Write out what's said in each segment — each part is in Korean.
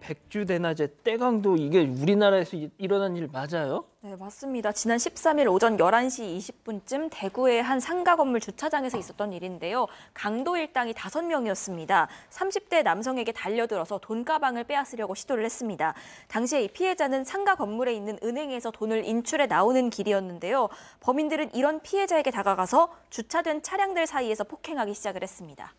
백주 대낮에 떼강도 이게 우리나라에서 일어난 일 맞아요? 네, 맞습니다. 지난 13일 오전 11시 20분쯤 대구의 한 상가 건물 주차장에서 있었던 일인데요. 강도 일당이 5명이었습니다. 30대 남성에게 달려들어서 돈가방을 빼앗으려고 시도를 했습니다. 당시에 이 피해자는 상가 건물에 있는 은행에서 돈을 인출해 나오는 길이었는데요. 범인들은 이런 피해자에게 다가가서 주차된 차량들 사이에서 폭행하기 시작을 했습니다.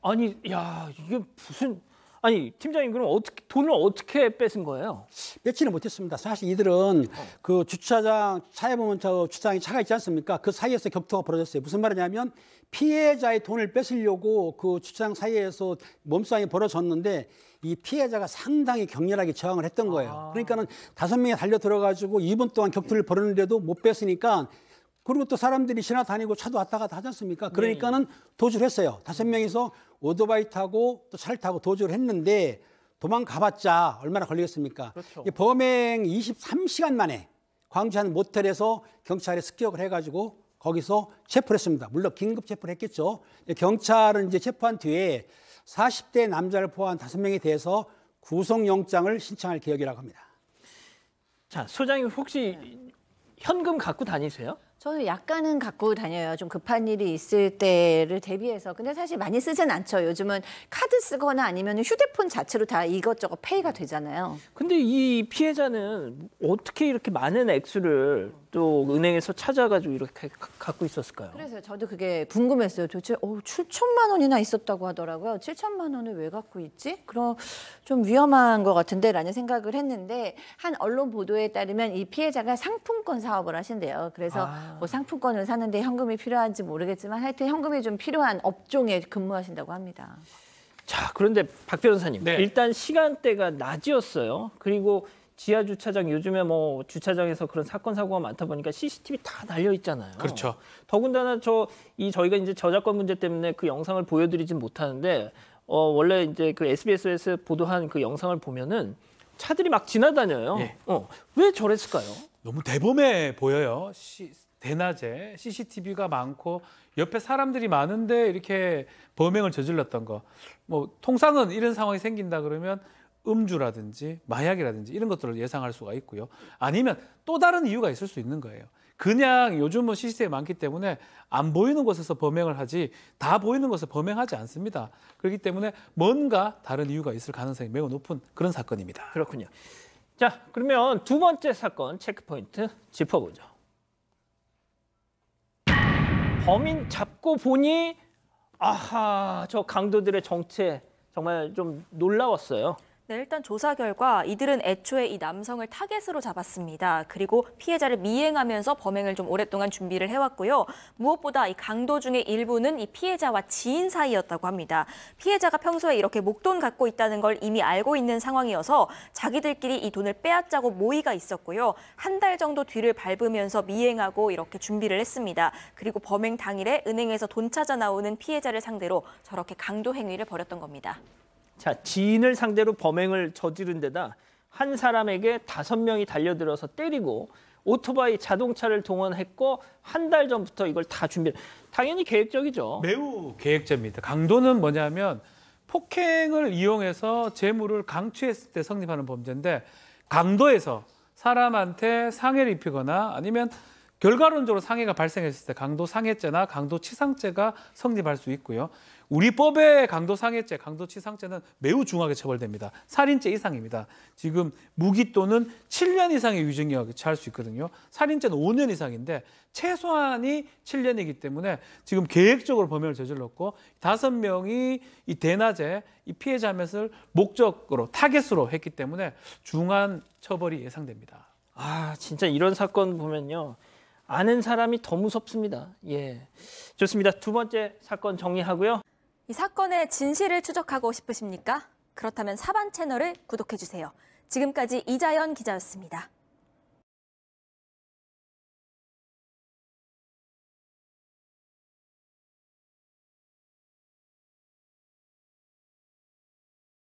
아니, 야, 이게 무슨... 아니, 팀장님, 그럼 돈을 어떻게 뺏은 거예요? 뺏지는 못했습니다. 사실 이들은 그 주차장, 차에 보면 저 주차장에 차가 있지 않습니까? 그 사이에서 격투가 벌어졌어요. 무슨 말이냐면 피해자의 돈을 뺏으려고 그 주차장 사이에서 몸싸움이 벌어졌는데 이 피해자가 상당히 격렬하게 저항을 했던 거예요. 그러니까는 5명이 달려 들어가지고 2분 동안 격투를 벌였는데도 못 뺐으니까 그리고 또 사람들이 지나다니고 차도 왔다 갔다 하지 않습니까? 그러니까는 도주를 했어요. 5명이서 오토바이 타고 또 차를 타고 도주를 했는데 도망가봤자 얼마나 걸리겠습니까? 그렇죠. 범행 23시간 만에 광주 한 모텔에서 경찰에 습격을 해가지고 거기서 체포를 했습니다. 물론 긴급 체포를 했겠죠. 경찰은 이제 체포한 뒤에 40대 남자를 포함한 5명에 대해서 구속영장을 신청할 계획이라고 합니다. 자, 소장님 혹시 현금 갖고 다니세요? 저는 약간은 갖고 다녀요. 좀 급한 일이 있을 때를 대비해서. 근데 사실 많이 쓰진 않죠. 요즘은 카드 쓰거나 아니면 휴대폰 자체로 다 이것저것 페이가 되잖아요. 근데 이 피해자는 어떻게 이렇게 많은 액수를 또 은행에서 찾아가지고 이렇게 갖고 있었을까요? 그래서 저도 그게 궁금했어요. 도대체 7천만 원이나 있었다고 하더라고요. 7천만 원을 왜 갖고 있지? 그럼 좀 위험한 것 같은데 라는 생각을 했는데 한 언론 보도에 따르면 이 피해자가 상품권 사업을 하신대요. 그래서 뭐 상품권을 사는데 현금이 필요한지 모르겠지만 하여튼 현금이 좀 필요한 업종에 근무하신다고 합니다. 자, 그런데 박 변호사님, 네. 일단 시간대가 낮이었어요. 그리고 지하 주차장, 요즘에 뭐 주차장에서 그런 사건 사고가 많다 보니까 CCTV 다 달려 있잖아요. 그렇죠. 더군다나 저희가 이제 저작권 문제 때문에 그 영상을 보여드리진 못하는데 원래 이제 그 SBS에서 보도한 그 영상을 보면은 차들이 막 지나다녀요. 예. 왜 저랬을까요? 너무 대범해 보여요. 대낮에 CCTV가 많고 옆에 사람들이 많은데 이렇게 범행을 저질렀던 거. 뭐 통상은 이런 상황이 생긴다 그러면 음주라든지 마약이라든지 이런 것들을 예상할 수가 있고요. 아니면 또 다른 이유가 있을 수 있는 거예요. 그냥 요즘은 CCTV가 많기 때문에 안 보이는 곳에서 범행을 하지 다 보이는 곳에서 범행하지 않습니다. 그렇기 때문에 뭔가 다른 이유가 있을 가능성이 매우 높은 그런 사건입니다. 그렇군요. 자, 그러면 두 번째 사건 체크포인트 짚어보죠. 범인 잡고 보니 아하, 저 강도들의 정체 정말 좀 놀라웠어요. 네, 일단 조사 결과 이들은 애초에 이 남성을 타겟으로 잡았습니다. 그리고 피해자를 미행하면서 범행을 좀 오랫동안 준비를 해왔고요. 무엇보다 이 강도 중의 일부는 이 피해자와 지인 사이였다고 합니다. 피해자가 평소에 이렇게 목돈 갖고 있다는 걸 이미 알고 있는 상황이어서 자기들끼리 이 돈을 빼앗자고 모의가 있었고요. 한 달 정도 뒤를 밟으면서 미행하고 이렇게 준비를 했습니다. 그리고 범행 당일에 은행에서 돈 찾아 나오는 피해자를 상대로 저렇게 강도 행위를 벌였던 겁니다. 자, 지인을 상대로 범행을 저지른 데다 한 사람에게 5명이 달려들어서 때리고 오토바이 자동차를 동원했고 한 달 전부터 이걸 다 당연히 계획적이죠. 매우 계획적입니다. 강도는 뭐냐면 폭행을 이용해서 재물을 강취했을 때 성립하는 범죄인데 강도에서 사람한테 상해를 입히거나 아니면 결과론적으로 상해가 발생했을 때 강도상해죄나 강도치상죄가 성립할 수 있고요. 우리 법의 강도상해죄, 강도치상죄는 매우 중하게 처벌됩니다. 살인죄 이상입니다. 지금 무기 또는 7년 이상의 유징역에 처할 수 있거든요. 살인죄는 5년 이상인데 최소한이 7년이기 때문에 지금 계획적으로 범행을 저질렀고 5명이 이 대낮에 이 피해자 몇을 목적으로 타겟으로 했기 때문에 중한 처벌이 예상됩니다. 아, 진짜 이런 사건 보면요. 아는 사람이 더 무섭습니다. 예, 좋습니다. 두 번째 사건 정리하고요. 이 사건의 진실을 추적하고 싶으십니까? 그렇다면 사반 채널을 구독해주세요. 지금까지 이자연 기자였습니다.